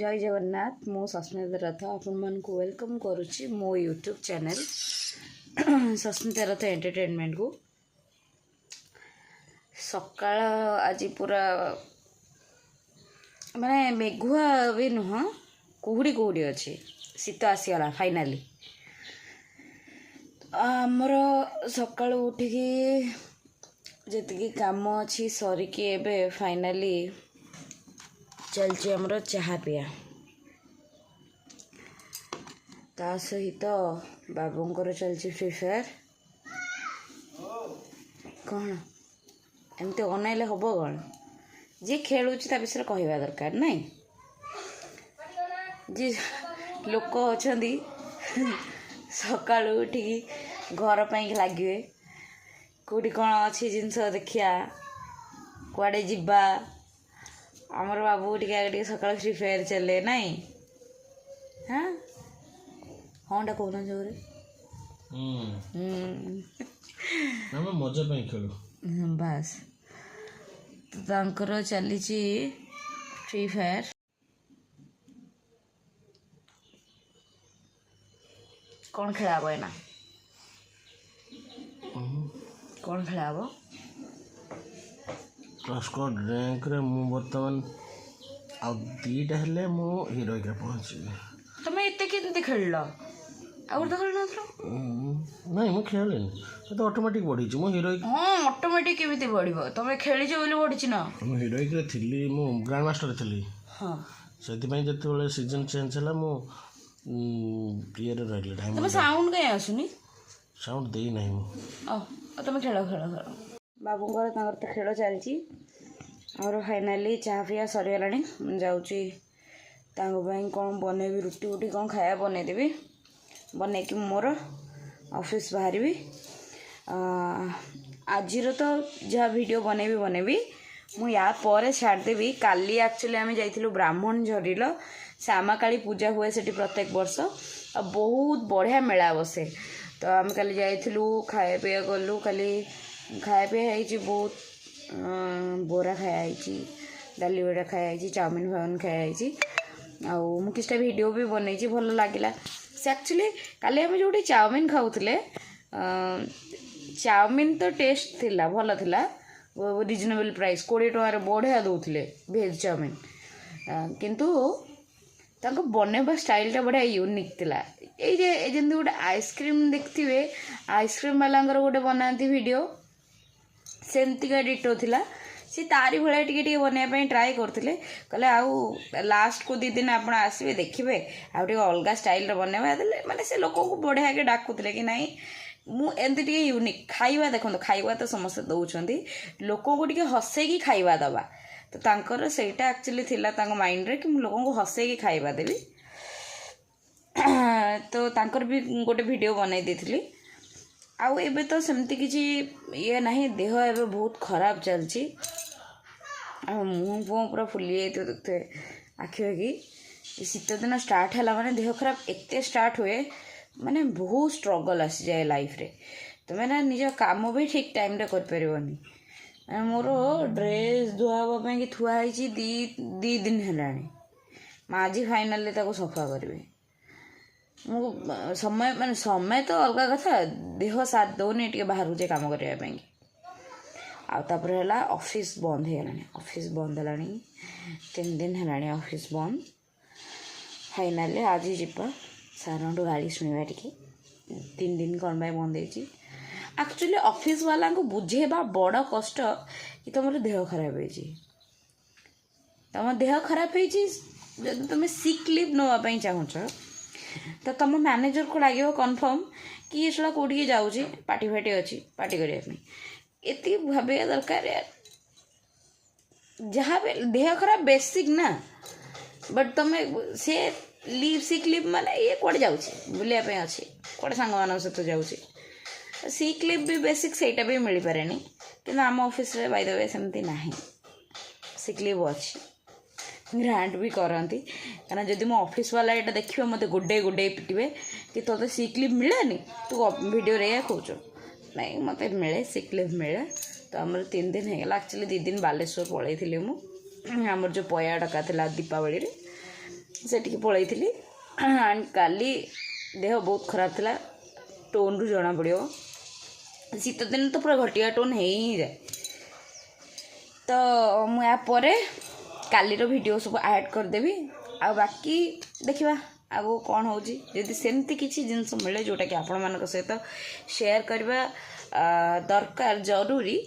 जय जगन्नाथ मु सस्मिता रथ आपण को वेलकम करुच्ची मो यूट्यूब चैनल सस्मिता रथ एंटरटेनमेंट को सकाळ आज पूरा माने मेघुआ भी नुह कुहुड़ी कुहुड़ी अच्छी शीत आसीगला फाइनाली आमर सका उठिकी जी काम अच्छी सरिकी एबे फाइनाली चलची आमर चाहा पिया ता सहित बाबूंकर चलची फ्री फायर कौन एमती अनाइले हम कौन जी खेलुची ता विषय कहवा दरकार नहीं जी लोक अच्छा सका उठिकी घर पर लगे कौटी कौन अच्छी जिनस देखिया कुआडे जिबा आमर बाबू टे सका फ्री फायर चले नाई हाँ हाँ टा कहना जोरे मजा पे खेलु बस तो चली फ्री फायर कौन खेलाब एना कौन खेलाब स्क्वाड रैंक रे मु वर्तमान आ दीटा हेले मु हीरोइक रे पहुंचबे तमे एते केते खेललो और तो खेल नथलो नहीं मु खेलेन तो ऑटोमेटिक बढ़ी छी मु हीरोइक हां ऑटोमेटिक केमिते बढ़िबो तमे खेली जे बोली बढ़ी छी ना मु हीरोइक रे थिली मु ग्रैंड मास्टर थिली हां सेति पई जते बेले सीजन चेंज हला मु प्लेयर रे रहले टाइम तमे साउंड कय आसुनी साउंड देई नहीं मु तमे खेलो खेलो खेलो बाबूंकर तांकर तो खेल चलची और फाइनाली चाह पिया सरीगलानी जाऊँगी कौन बनैबी रुटी उटी कौन खाया बनईदेवी बनईकि मोर ऑफिस बाहर आज तो जहाँ वीडियो बनैबी मु या पर छाड़देवी काली एक्चुअली आम जाइलु ब्राह्मण झरील श्यामा काली पूजा हुए सेठी प्रत्येक वर्ष और बहुत बढ़िया मेला बसे तो आम काली जाइलु खाया पिया गलु काली खाया पिया बहुत बोरा खाया डाली बड़ा खाया चाउमिन फाउमिन खाया आउ किसी वीडियो भी बनई भल लगे से एक्चुअली काली आम जो चाउमिन खाऊले चाउमिन तो टेस्ट थिला भल थिला रिजनेबल प्राइस 20 टकर बढ़िया दौले भेज चाउमिन किंतु तांको बनैबा स्टाइलटा बढ़िया यूनिक थिला ये जमी गोटे आइसक्रीम देखिए आइसक्रीम वाला गोटे बनाती वीडियो सेमतिका डिटो थिला सी तारी भाया टे बनवाई ट्राए करते कहले आउ लास्ट को 2 दिन आप आसवे देखिए आउ अलग स्टाइल बनवा माने से लोक को बढ़िया के डाकुले कि नाई मुझे यूनिक खाइबा देखो खाइबा तो समस्त दौरान लोक को हसैकी खाइबा दबा तो तांकर सेटा एक्चुअली थिला तांको माइंड रे कि लोक को हसैकी खाइबा देवी तो तांकर भी गोटे वीडियो बनई देथिली आउ एबे तो सेमती किसी ये नहीं देह एबे बहुत खराब चलची मुँह फुह पूरा फुली जाइए देखते आखि कि शीत दिन स्टार्ट है माने देह खराब एते स्टार्ट हुए माने बहुत स्ट्रगल आसी जाए लाइफ रे तो मैंने निज काम भी ठीक टाइम रे कर परिबनी मोर ड्रेस धुआबा कि थुआई दी दिन है आज फाइनाली ताको सफा करी समय माने समय तो अलग कथा देह साथ दौनी टे बाहर जाए कम करने आउर है ऑफिस बंद हो ऑफिस बंद है 3 दिन है ऑफिस बंद फाइनाली आज जीवा सार गाड़ी शुणा टे 3 दिन कौन बंद एक्चुअली ऑफिस वाला को बुझेबा बड़ कष्ट कि तुम देह खराब हो तुम देह खराब हो तुम सिक लीव नापी चाहूच तो तुम मैनेजर को लगे कन्फर्म कि ये सला कौटी जाऊँगी पार्टी फाटी अच्छी पार्टी करने ये भावे दरकार यार जहाँ भी देह खराब बेसिक ना बट तुम से लीव सिक लीव माने ये कौटे जाऊँगी बुलायापी अच्छी कौटे सांग मान सहित जाऊँगी सिक लीव भी बेसिक सेटा भी मिल पारे कि आम ऑफिस रे बाय द वे सेमती ना सिक लीव अच्छी ग्रांट भी करती कहना जदि मो ऑफिस वाला यहाँ देखिए मत गुडे पिटे कि तोते सिक लीव मिलेनि तू वीडियो रे कौच नहीं मत मिले सिक लीव मिले तो आमर 3 दिन होगा एक्चुअली 2 दिन बालेश्वर पलैली मुझे आमर जो पया डका था दीपावली सेठी पलैली एंड काली देह बहुत खराब थिला टोन रु जना पड़ो शीत दिन तो पूरा घटिया टोन हो ही जाए तो मुझे काली वीडियो सब ऐड करदेवी आ बाकी देखा आगो कौन हो जदि सेमती किसी जिनस मिले जोटा कि आपण मान सहित शेयर करवा दरकार जरूरी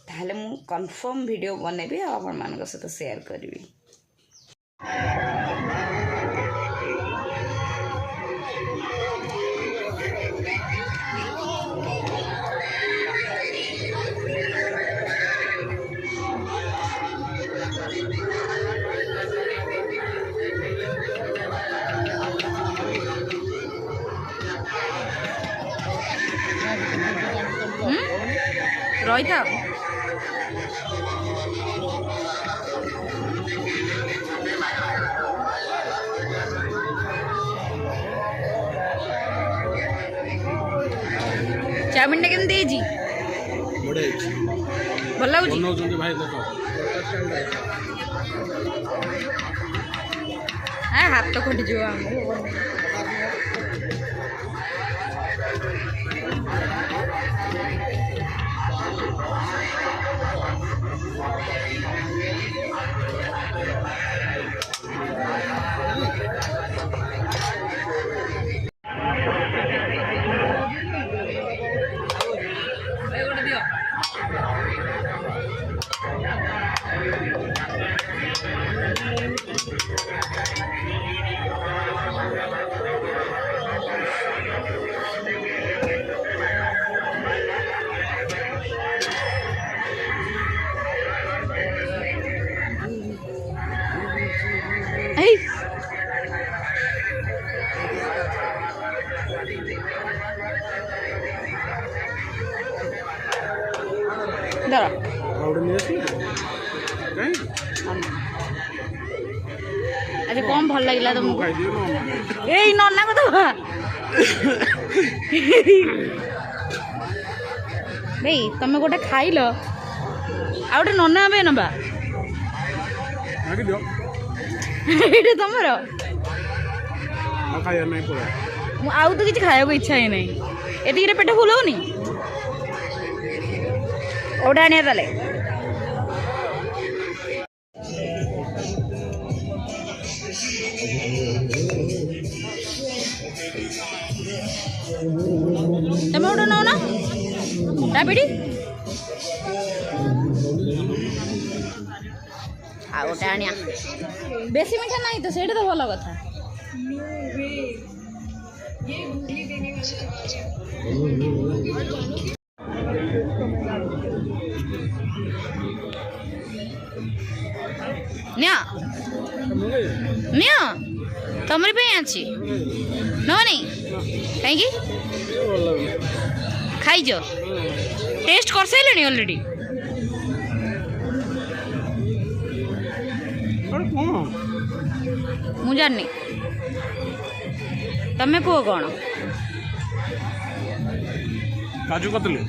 ताहले मु कन्फर्म वीडियो बनैबी आपण मान सहित शेयर करी। रही था चाउमिन केमती भल लगुच भाई देख हाथ तो खटी जो अरे कौन भल लगे तुमको यही नन्ना को दबा भाई तुम गोटे खाइल आ गए नन्ना बे नबा ये तुमर आउ तो किसी खाया इच्छा ही नहीं ये पेट फुल होनी ओटा आने ताले तुम ओटा नौ ना राबिड़ी आ ओटा आनिया बेसी मीठा नहीं तो सेटा तो भल कथा निया निया तमरी पे आछि नो नहीं कहीं खाई जो टेस्ट कर सारे ऑलरेडी मु जानी तमें कुह कौन काजू कतली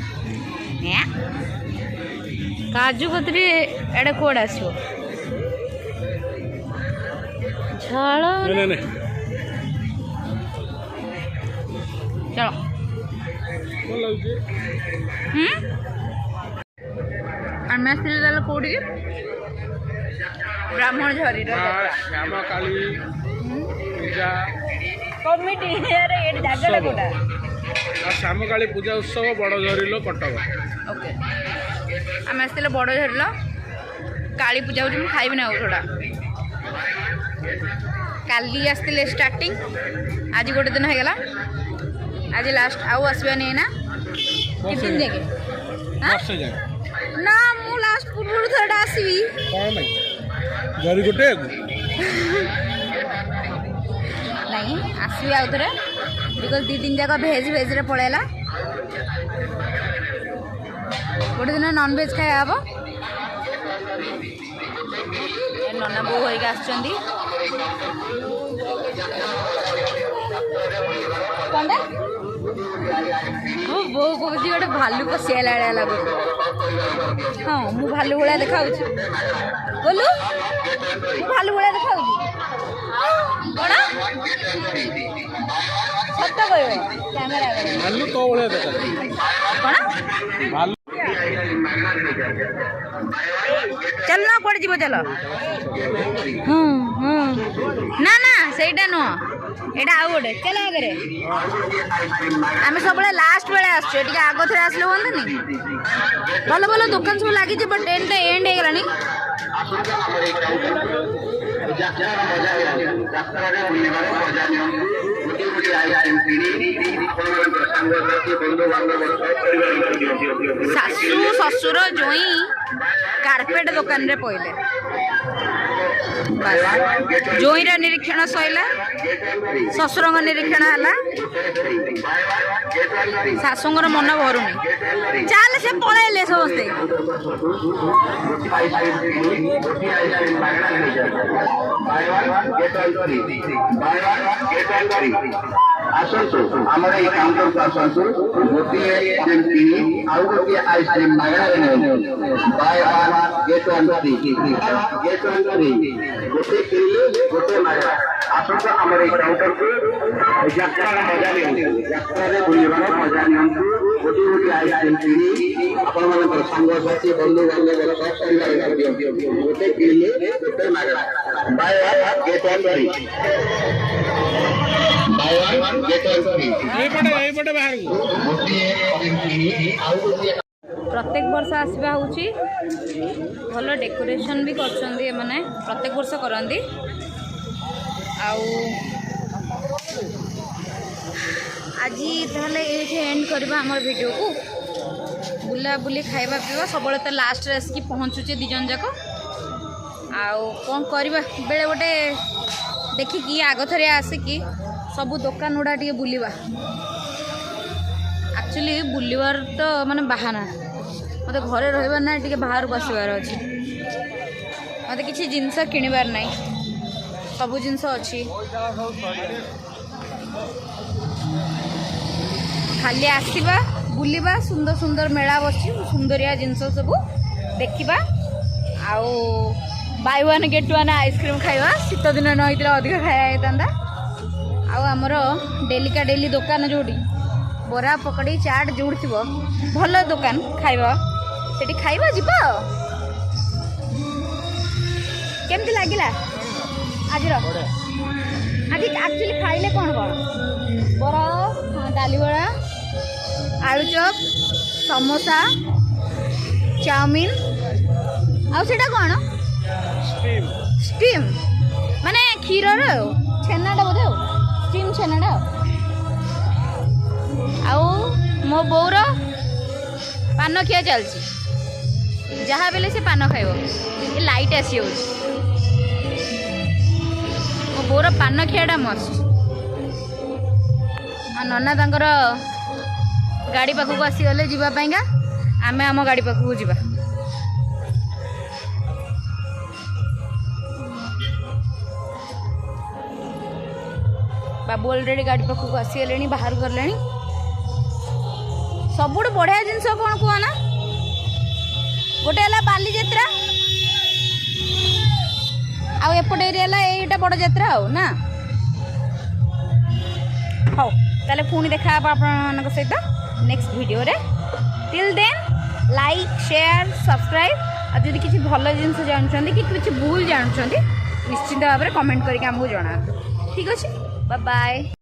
काजू कतली एडे कोड आसो झाड़ चलो आम कौटी ब्राह्मण झरी श्याम काली पूजा कमिटी जगह कोटा श्याम काली पूजा उत्सव बड़ झरिलो कटक ओके आम आसते बड़ झरिल काली पूजा हो खाइबी ना थोड़ा काली आसते स्टार्टिंग आज गोटे दिन होगा आज लास्ट आउ आसवा नहीं ना कितने जाके ना मु लास्ट पूर्व थोड़ा आसवी जरी गोटे नहीं आसवी आउ थे बिकज दी दिन जाक भेज भेज रे पड़ेला गोटे दिन नॉन भेज खाया हम नना बो होइक आछंदी कोंडा मो बो को जी गोटे भालू को सेला लागो हां मु भालू भला देखाउची बोलू मु भालू भला देखाउची କ'ଣ ସତ କହିବ କ୍ୟାମେରା ଭାଲୁ ତୋ ଭଳିଆ ଦେଖା କ'ଣ ଭାଲୁ ଚାଲ ନା କୁଆଡ଼େ ଯିବ ଚାଲ ନା ନା ସେଇଟା ନୁହଁ ଏଇଟା ଆଉ ଗୋଟେ ଚାଲ ଆଗରେ ଆମେ ସବୁବେଳେ ଲାଷ୍ଟ ବେଳେ ଆସୁଛୁ ଟିକେ ଆଗ ଥରେ ଆସିଲେ ହୁଅନ୍ତାନି ଭଲ ଭଲ ଦୋକାନ ସବୁ ଲାଗିଛି ବଟ୍ ଟ୍ରେନ୍ଟା ଏଣ୍ଡ ହେଇଗଲାଣି ଶାଶୁ ଶ୍ୱଶୁର ଜୋଇଁ କାର୍ପେଟ ଦୋକାନରେ ପଇଲେ ଜୋଇଁର ନିରୀକ୍ଷଣ ସଇଲା ଶ୍ୱଶୁରଙ୍କ ନିରୀକ୍ଷଣ ହେଲା ଶାଶୁଙ୍କର ମନ ଭରୁନି ଚାଲ ସେ ପଳେଇଲେ ସମସ୍ତେ ଆସନ୍ତୁ ଆମର ଏଇ କାଉଣ୍ଟରକୁ ଆସନ୍ତୁ ଗୋଟିଏ ଆଉ ଗୋଟିଏ ଆଇସ୍କ୍ରିମ୍ ମାଗଣାରେ ନିଅନ୍ତୁ buy one get one free get one free ଗୋଟେ କିଣିଲେ ଗୋଟେ ମାଗଣା ଆସନ୍ତୁ ଆମର ଏଇ କାଉଣ୍ଟରକୁ ଯାତ୍ରାର ମଜା ନିଅନ୍ତୁ ଯାତ୍ରାରେ ବୁଲିବାର ମଜା ନିଅନ୍ତୁ ଗୋଟିଏ ଗୋଟିଏ ଆଇସ୍କ୍ରିମ୍ କିଣି ଆପଣମାନଙ୍କର ସାଙ୍ଗସାଥି ବନ୍ଧୁ ବାନ୍ଧବର ସହ ପରିବାର ଦିଅନ୍ତୁ ଗୋଟେ କିଣିଲେ ଗୋଟେ ମାଗଣା ବାୟ ୱାନ୍ ଗେଟ୍ ୱାନ୍ ଫ୍ରି प्रत्येक वर्ष आसवा हूँ भल डेकोरेशन भी कर प्रत्येक वर्ष करती आज ताहले एंड करवा आम वीडियो को बुला बुली खाइबा पीवा सब तो लास्ट रे आसिक पहुँचुचे दिजन जाक आउ कौन करवा बेले गोटे देखिकी आग थरे आसिकी सबू दुकान गुड़ा टे बुलवा एक्चुअली बुलवार तो माने बहाना मत घरे रही ना टे बाहर को आसबार अच्छे मत किसी जिनस किणवार ना सबू जिनस अच्छी खाली आसवा बुलवा सुंदर सुंदर मेला बस सुंदरिया जिनस सब देखा आउ buy one get one ice cream खाइबा शीत दिन न होता अधिक खाया आउ आमर डेलिका डेली दुकान जोड़ी बरा पकड़ी चाट जोड़ थी भल दुकान खाइबा सेठी खाइबा जीवा केमती लगिला आज एक्चुअली खाइले कौन कौन बरा डाली बड़ा आलू चप समोसा चाउमीन आउ सेटा कौन स्टीम माने क्षीर छेनाटा बोधे स्टीम छेनाटा आउ मो बोर पान खिया चलती जहाँ बेले से पान खाइब ये लाइट आसी मो बोर पान खियाटा मस्त नना तांकर गाड़ी पाखक आसीगले जावाईका आम आम गाड़ी पाखक जा बाबू अलरेडी गाड़ी पाखक आसीगले बाहर गले सबुठ बढ़िया जिनस कौन कहना गोटे है बालीजात्रा आउट एरिया यहीटा बड़ जात्रा ना हौ ताले पुणी देखा आप सहित नेक्स्ट वीडियो रे till then like share subscribe और जब किसी भल जिन जानते कि किसी भूल जानते निश्चिंत भाव में कमेंट करके आमको जना ठीक अच्छे बाय बाय।